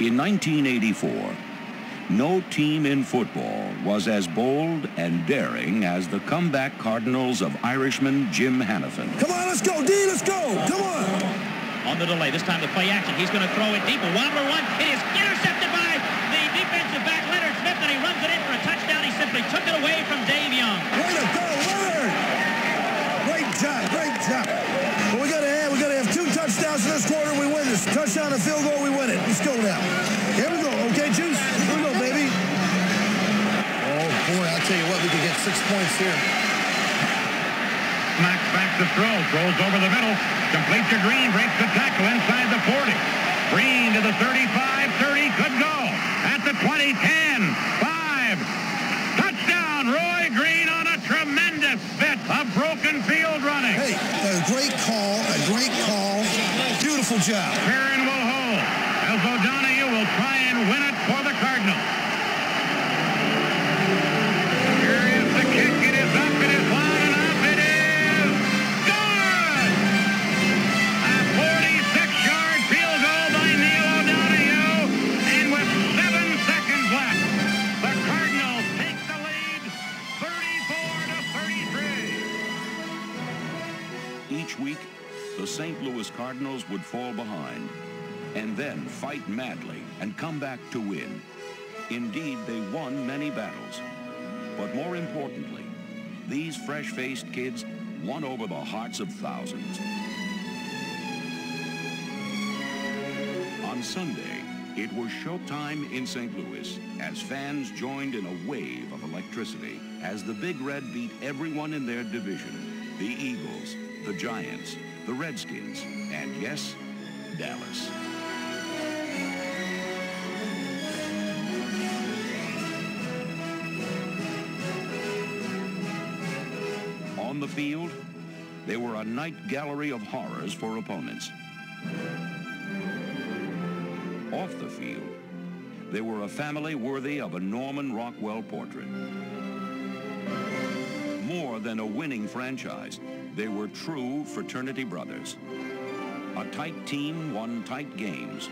In 1984, no team in football was as bold and daring as the comeback Cardinals of Irishman Jim Hannafin. Come on, let's go, D, let's go, come on. On the delay, this time the play action. He's going to throw it deep. A wobbler one. It is intercepted by the defensive back, Leonard Smith, and he runs it in for a touchdown. He simply took it away from Dave Young. Way to go, Leonard! Great job, great job. Well, we got to have 2 touchdowns in this quarter. We win this. Touchdown and field goal, we win it. Let's go now. Here we go. Okay, Juice. Here we go, baby. Oh, boy, I'll tell you what, we could get 6 points here. Max back to throw. Throws over the middle. Complete to Green. Breaks the tackle inside the 40. Green to the 35. 30. Could go. At the 20. 10. 5. Touchdown. Roy Green on a tremendous bit of broken field running. Hey, a great call. A great call. Beautiful job. Perrin will hold as O'Donoghue will try and win it for the Cardinals. Here is the kick. It is up. It is long enough. It is good. A 46-yard field goal by Neil O'Donoghue. And with 7 seconds left, the Cardinals take the lead 34-33. Each week, the St. Louis Cardinals would fall behind and then fight madly and come back to win. Indeed, they won many battles. But more importantly, these fresh-faced kids won over the hearts of thousands. On Sunday, it was showtime in St. Louis as fans joined in a wave of electricity as the Big Red beat everyone in their division: the Eagles, the Giants, the Redskins, and yes, Dallas. On the field, they were a night gallery of horrors for opponents. Off the field, they were a family worthy of a Norman Rockwell portrait. More than a winning franchise, they were true fraternity brothers. A tight team won tight games.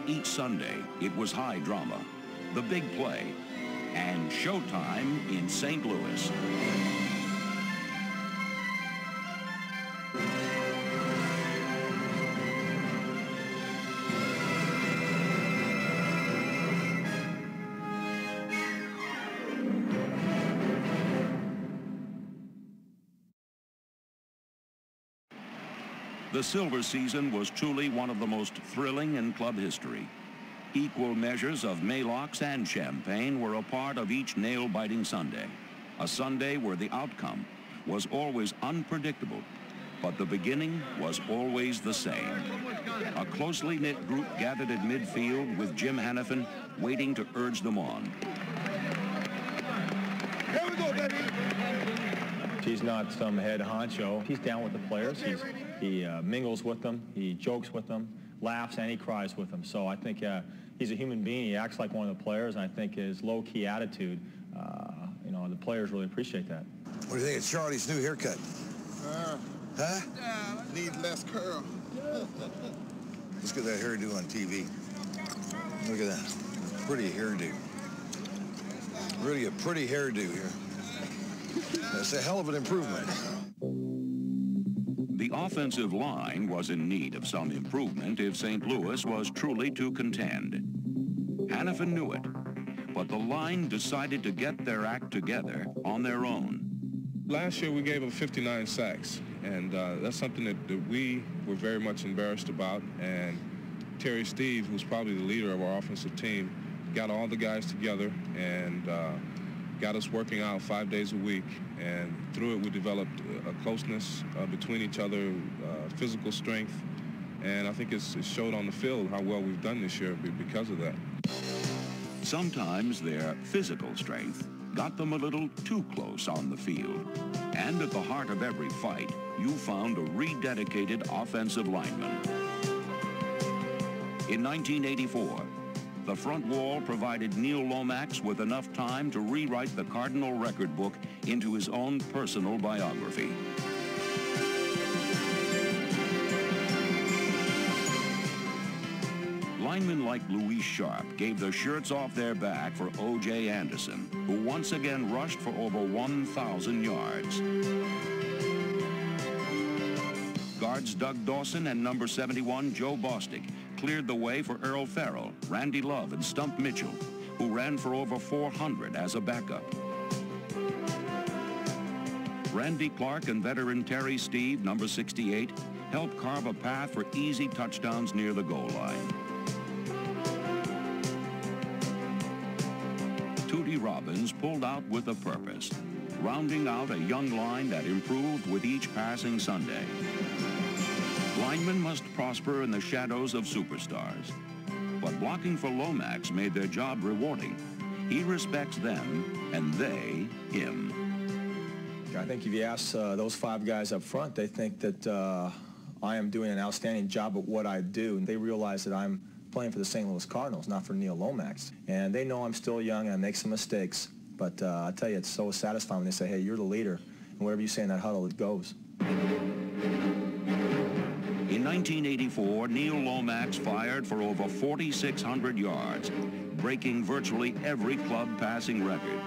Each Sunday, it was high drama, the big play, and showtime in St. Louis. The Silver Season was truly one of the most thrilling in club history. Equal measures of Maalox and champagne were a part of each nail-biting Sunday. A Sunday where the outcome was always unpredictable, but the beginning was always the same. A closely knit group gathered at midfield with Jim Hannafin waiting to urge them on. Here we go, baby. He's not some head honcho. He's down with the players. He mingles with them. He jokes with them, laughs, and he cries with them. So I think he's a human being. He acts like one of the players, and I think his low-key attitude, the players really appreciate that. What do you think of Charlie's new haircut? Huh? Need less curl. Let's get that hairdo on TV. Look at that. Pretty hairdo. Really a pretty hairdo here. That's a hell of an improvement. The offensive line was in need of some improvement if St. Louis was truly to contend. Hannafin knew it, but the line decided to get their act together on their own. Last year we gave up 59 sacks, and that's something that we were very much embarrassed about. And Terry Steve, who's probably the leader of our offensive team, got all the guys together and got us working out 5 days a week, and through it we developed a closeness between each other, physical strength, and I think it showed on the field how well we've done this year because of that. Sometimes their physical strength got them a little too close on the field, and at the heart of every fight, you found a rededicated offensive lineman. In 1984, the front wall provided Neil Lomax with enough time to rewrite the Cardinal record book into his own personal biography. Linemen like Louis Sharp gave the shirts off their back for O.J. Anderson, who once again rushed for over 1,000 yards. Guards Doug Dawson and number 71 Joe Bostic cleared the way for Earl Farrell, Randy Love, and Stump Mitchell, who ran for over 400 as a backup. Randy Clark and veteran Terry Steve, number 68, helped carve a path for easy touchdowns near the goal line. Tootie Robbins pulled out with a purpose, rounding out a young line that improved with each passing Sunday. Linemen must prosper in the shadows of superstars, but blocking for Lomax made their job rewarding. He respects them, and they him. I think if you ask those 5 guys up front, they think that I am doing an outstanding job at what I do. They realize that I'm playing for the St. Louis Cardinals, not for Neil Lomax. And they know I'm still young and I make some mistakes. But I tell you, it's so satisfying when they say, hey, you're the leader, and whatever you say in that huddle, it goes. In 1984, Neil Lomax fired for over 4,600 yards, breaking virtually every club passing record.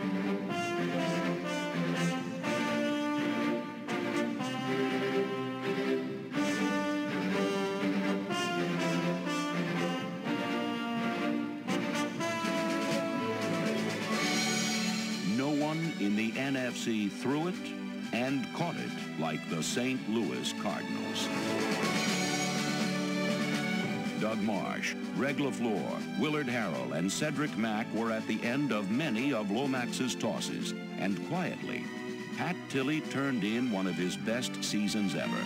No one in the NFC threw it and caught it like the St. Louis Cardinals. Doug Marsh, Greg LaFleur, Willard Harrell, and Cedric Mack were at the end of many of Lomax's tosses, and quietly, Pat Tilley turned in one of his best seasons ever.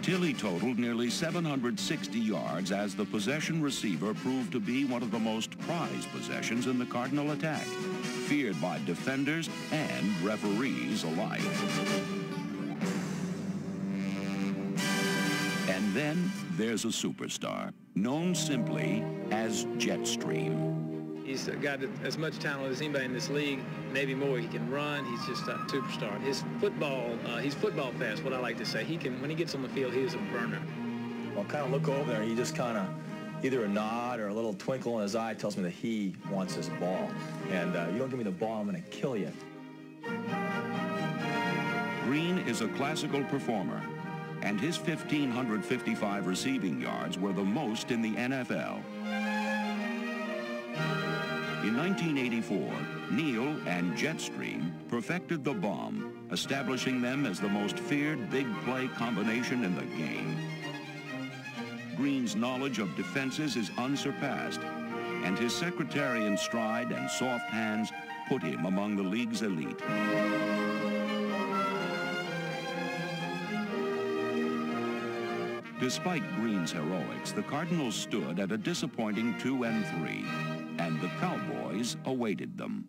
Tilley totaled nearly 760 yards as the possession receiver proved to be one of the most prized possessions in the Cardinal attack, feared by defenders and referees alike. And then there's a superstar, known simply as Jetstream. He's got as much talent as anybody in this league, maybe more. He can run. He's just a superstar. His football, he's football fast, what I like to say. He can, when he gets on the field, he is a burner. Well, kind of look over there, he just kind of, either a nod or a little twinkle in his eye tells me that he wants this ball. And you don't give me the ball, I'm going to kill you. Green is a classical performer, and his 1,555 receiving yards were the most in the NFL. In 1984, Neil and Jetstream perfected the bomb, establishing them as the most feared big play combination in the game. Green's knowledge of defenses is unsurpassed, and his secretarian stride and soft hands put him among the league's elite. Despite Green's heroics, the Cardinals stood at a disappointing 2-3, and the Cowboys awaited them.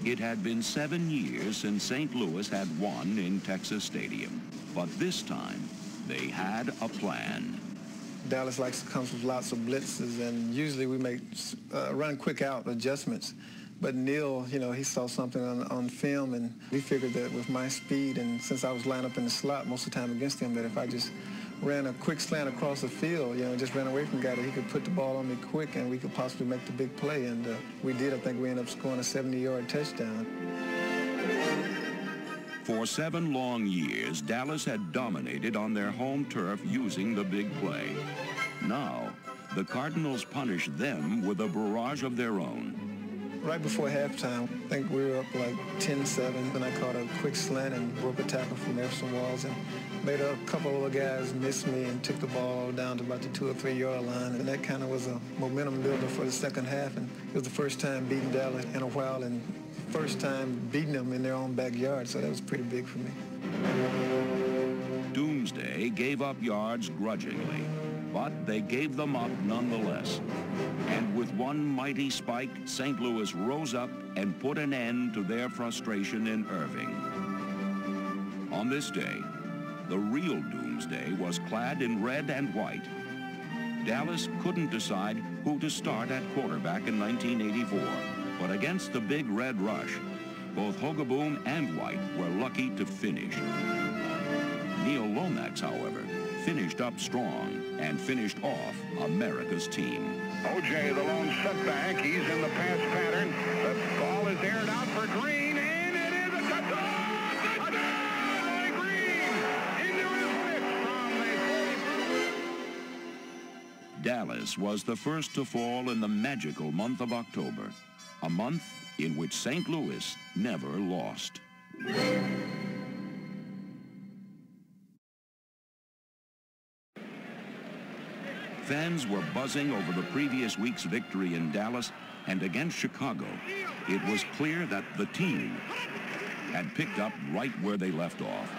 It had been 7 years since St. Louis had won in Texas Stadium, but this time they had a plan. Dallas likes to come with lots of blitzes, and usually we make run quick out adjustments. But Neil, you know, he saw something on film, and we figured that with my speed, and since I was lined up in the slot most of the time against him, that if I just ran a quick slant across the field, you know, just ran away from the guy, that he could put the ball on me quick and we could possibly make the big play. And we did. I think we ended up scoring a 70-yard touchdown. For 7 long years, Dallas had dominated on their home turf using the big play. Now, the Cardinals punished them with a barrage of their own. Right before halftime, I think we were up like 10-7, and I caught a quick slant and broke a tackle from Everson Walls and made a couple of guys miss me and took the ball down to about the 2 or 3 yard line. And that kind of was a momentum builder for the second half. And it was the first time beating Dallas in a while and first time beating them in their own backyard. So that was pretty big for me. Doomsday gave up yards grudgingly, but they gave them up nonetheless. And with one mighty spike, St. Louis rose up and put an end to their frustration in Irving. On this day, the real Doomsday was clad in red and white. Dallas couldn't decide who to start at quarterback in 1984, but against the Big Red Rush, Both Hogaboom and White were lucky to finish. Neil Lomax, however, finished up strong and finished off America's team. O.J., the lone setback. He's in the pass pattern. The ball is aired out for Green, and it is a touchdown! Touchdown! Roy Green into his fifth from the 40. Dallas was the first to fall in the magical month of October, a month in which St. Louis never lost. Fans were buzzing over the previous week's victory in Dallas and against Chicago. It was clear that the team had picked up right where they left off.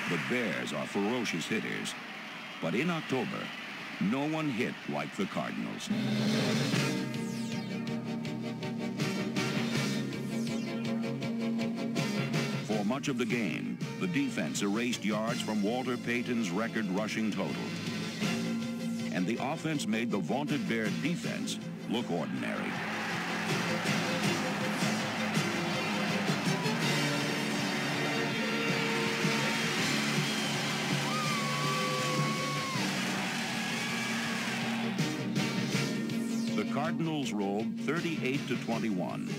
The Bears are ferocious hitters, but in October, no one hit like the Cardinals. For much of the game, the defense erased yards from Walter Payton's record rushing total. And the offense made the vaunted Bear defense look ordinary. The Cardinals rolled 38-21,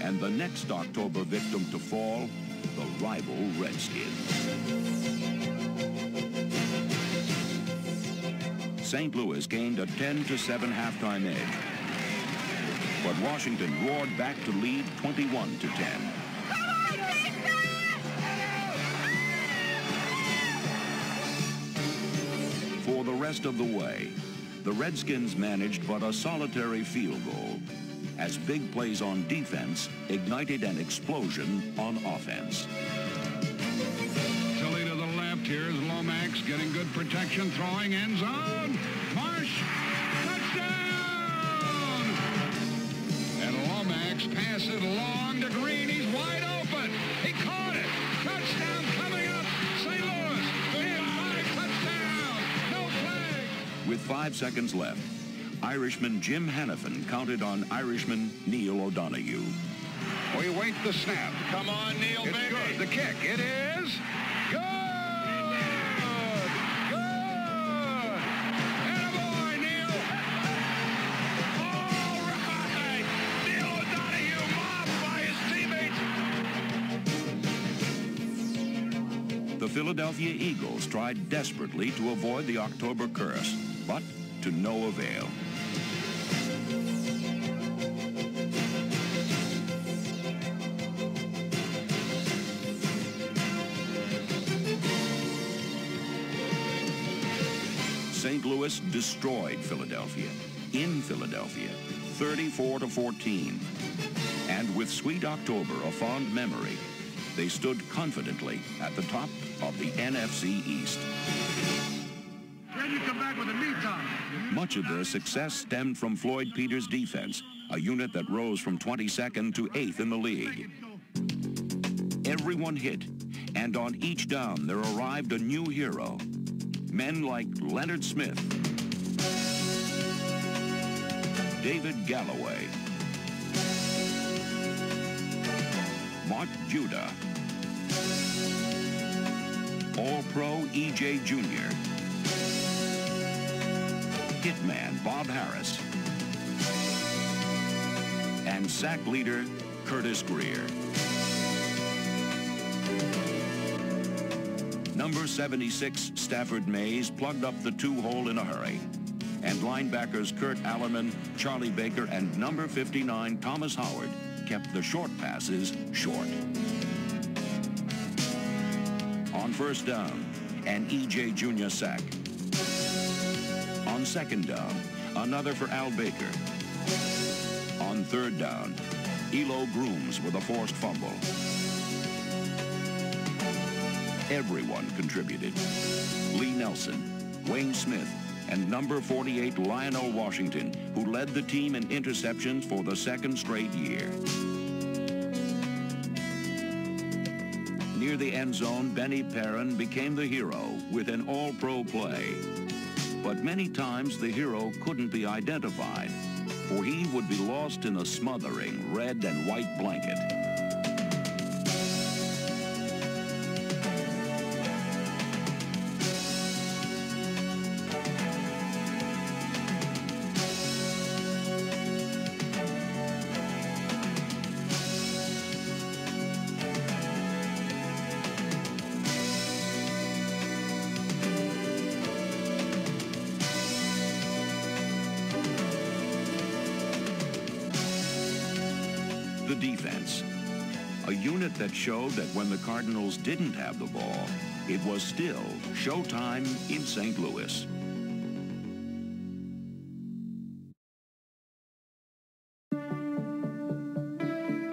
and the next October victim to fall, the rival Redskins. St. Louis gained a 10-7 halftime edge, but Washington roared back to lead 21-10. For the rest of the way, the Redskins managed but a solitary field goal, as big plays on defense ignited an explosion on offense. Tilly to the left. Here's Lomax getting good protection, throwing end zone. Marsh, touchdown! And Lomax passes long to Green. He's wide open. He caught it. Touchdown coming up. St. Louis, big five, touchdown. No flag. With 5 seconds left, Irishman Jim Hannafin counted on Irishman Neil O'Donoghue. We wait the snap. Come on, Neil, it's baby. Good. The kick. It is good. Good. Attaboy, Neil. All right. Neil O'Donoghue mobbed by his teammates. The Philadelphia Eagles tried desperately to avoid the October curse, but to no avail. St. Louis destroyed Philadelphia, in Philadelphia, 34-14. And with Sweet October a fond memory, they stood confidently at the top of the NFC East. Then you come back with a knee tie. Much of their success stemmed from Floyd Peters' defense, a unit that rose from 22nd to 8th in the league. Everyone hit, and on each down there arrived a new hero. Men like Leonard Smith, David Galloway, Mark Judah, All-Pro E.J. Jr., Hitman Bob Harris, and sack leader Curtis Greer. Number 76, Stafford Mays, plugged up the two-hole in a hurry. And linebackers Kurt Allerman, Charlie Baker, and number 59, Thomas Howard, kept the short passes short. On first down, an E.J. Jr. sack. On second down, another for Al Baker. On third down, Elo Grooms with a forced fumble. Everyone contributed. Lee Nelson, Wayne Smith, and number 48 Lionel Washington, who led the team in interceptions for the second straight year. near the end zone, Benny Perrin became the hero with an all-pro play. But many times the hero couldn't be identified, for he would be lost in a smothering red and white blanket. The defense, a unit that showed that when the Cardinals didn't have the ball, it was still showtime in St. Louis.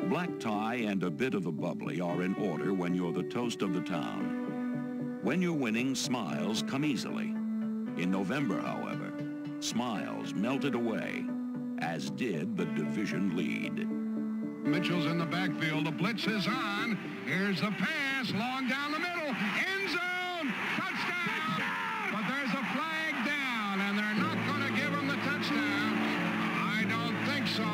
Black tie and a bit of the bubbly are in order when you're the toast of the town. When you're winning, smiles come easily. In November, however, smiles melted away, as did the division lead. Mitchell's in the backfield. The blitz is on. Here's the pass. Long down the middle. End zone. Touchdown. But there's a flag down, and they're not going to give him the touchdown. I don't think so.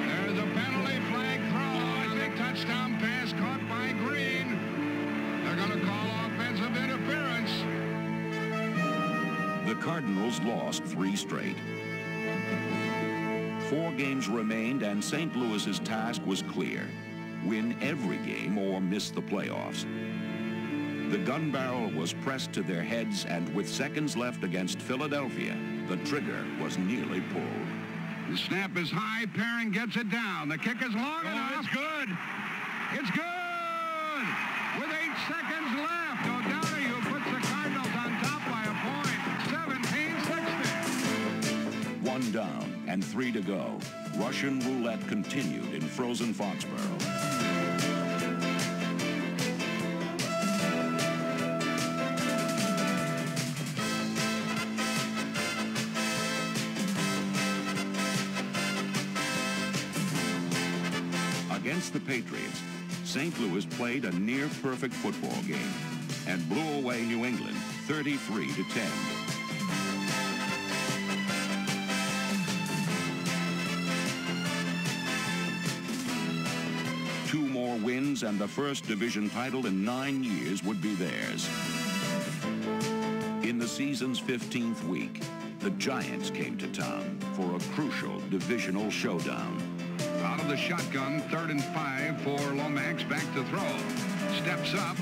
There's a penalty flag thrown, and the touchdown pass caught by Green. They're going to call offensive interference. The Cardinals lost 3 straight. 4 games remained, and St. Louis's task was clear: win every game or miss the playoffs. The gun barrel was pressed to their heads, and with seconds left against Philadelphia, the trigger was nearly pulled. The snap is high. Perrin gets it down. The kick is long enough. It's good. It's good. With 8 seconds left, O'Donoghue puts the Cardinals on top by a point. 17-60. 1 down and 3 to go. Russian roulette continued in frozen Foxborough. Against the Patriots, St. Louis played a near-perfect football game and blew away New England 33-10. Two more wins and the first division title in 9 years would be theirs. In the season's 15th week, the Giants came to town for a crucial divisional showdown. Out of the shotgun, 3rd and 5 for Lomax, back to throw. Steps up,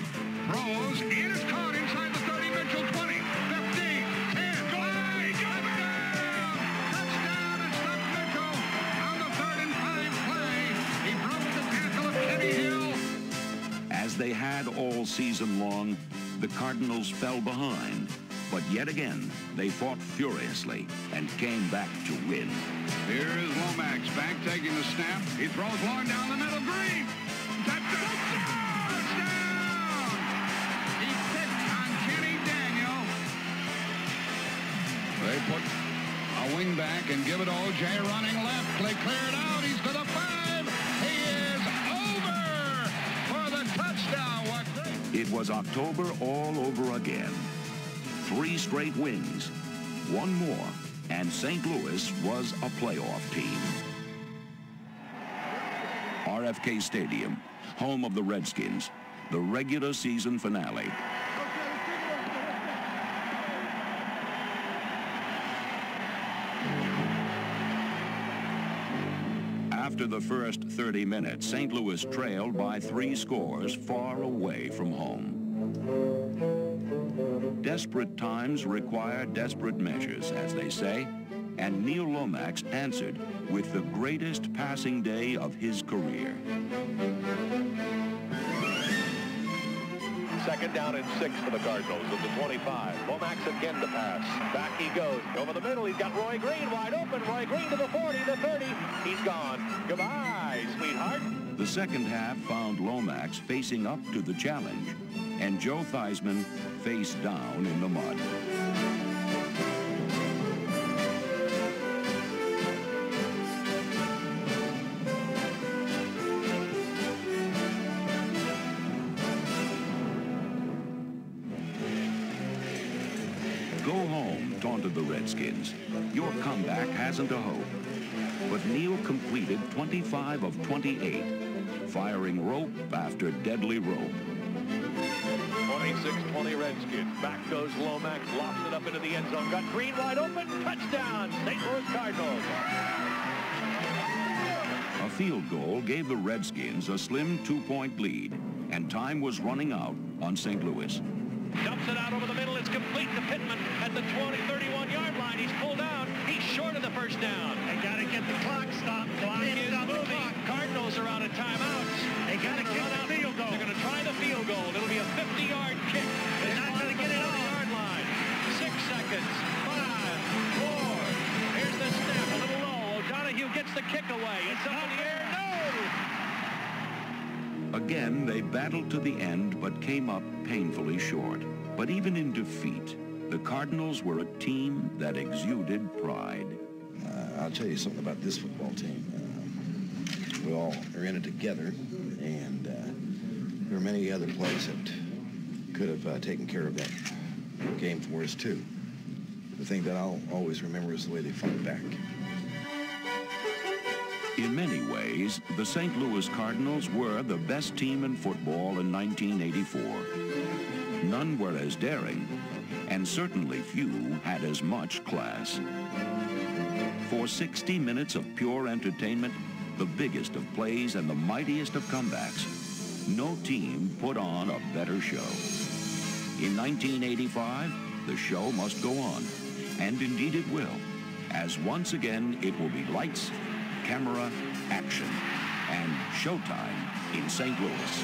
throws, and it's caught inside the 30. Mitchell, 20, 15, 10, 5, touchdown! Touchdown, it's Stuck Mitchell on the 3rd and 5 play. He broke the tackle of Kenny Hill. As they had all season long, the Cardinals fell behind. But yet again, they fought furiously and came back to win. Here is Lomax back taking the snap. He throws long down the middle. Green. Touchdown! He picked on Kenny Daniel. They put a wing back and give it to O.J. running left. They clear it out. He's to the 5. He is over for the touchdown. What? It was October all over again. 3 straight wins, 1 more, and St. Louis was a playoff team. RFK Stadium, home of the Redskins, the regular season finale. After the first 30 minutes, St. Louis trailed by 3 scores far away from home. Desperate times require desperate measures, as they say, and Neil Lomax answered with the greatest passing day of his career. 2nd down and 6 for the Cardinals at the 25. Lomax again to pass. Back he goes. Over the middle, he's got Roy Green wide open. Roy Green to the 40, the 30. He's gone. Goodbye, sweetheart. The second half found Lomax facing up to the challenge, and Joe Theismann face down in the mud. to the Redskins. Your comeback hasn't a hope. But Neal completed 25 of 28, firing rope after deadly rope. 26-20 Redskins. Back goes Lomax, lofts it up into the end zone. Got Green wide open. Touchdown, St. Louis Cardinals. A field goal gave the Redskins a slim 2-point lead, and time was running out on St. Louis. Dumps it out over the middle. It's complete to Pittman at the 31-yard line. He's pulled out. He's short of the first down. They got to get the clock stopped. Clock is moving. Cardinals are out of timeouts. They got to kick the field goal. They're going to try the field goal. It'll be a 50-yard kick. They're not going to get it on. Yard line. 6 seconds. 5, 4. Here's the snap. A little low. O'Donohue gets the kick away. It's up in the air. No! Again, they battled to the end, but came up painfully short. But even in defeat, the Cardinals were a team that exuded pride. I'll tell you something about this football team. We all are in it together, and there are many other plays that could have taken care of that game for us, too. The thing that I'll always remember is the way they fought back. In many ways, the St. Louis Cardinals were the best team in football in 1984. None were as daring, and certainly few had as much class. For 60 minutes of pure entertainment, the biggest of plays and the mightiest of comebacks, no team put on a better show. In 1985, the show must go on, and indeed it will, as once again it will be lights, camera, action, and showtime in St. Louis.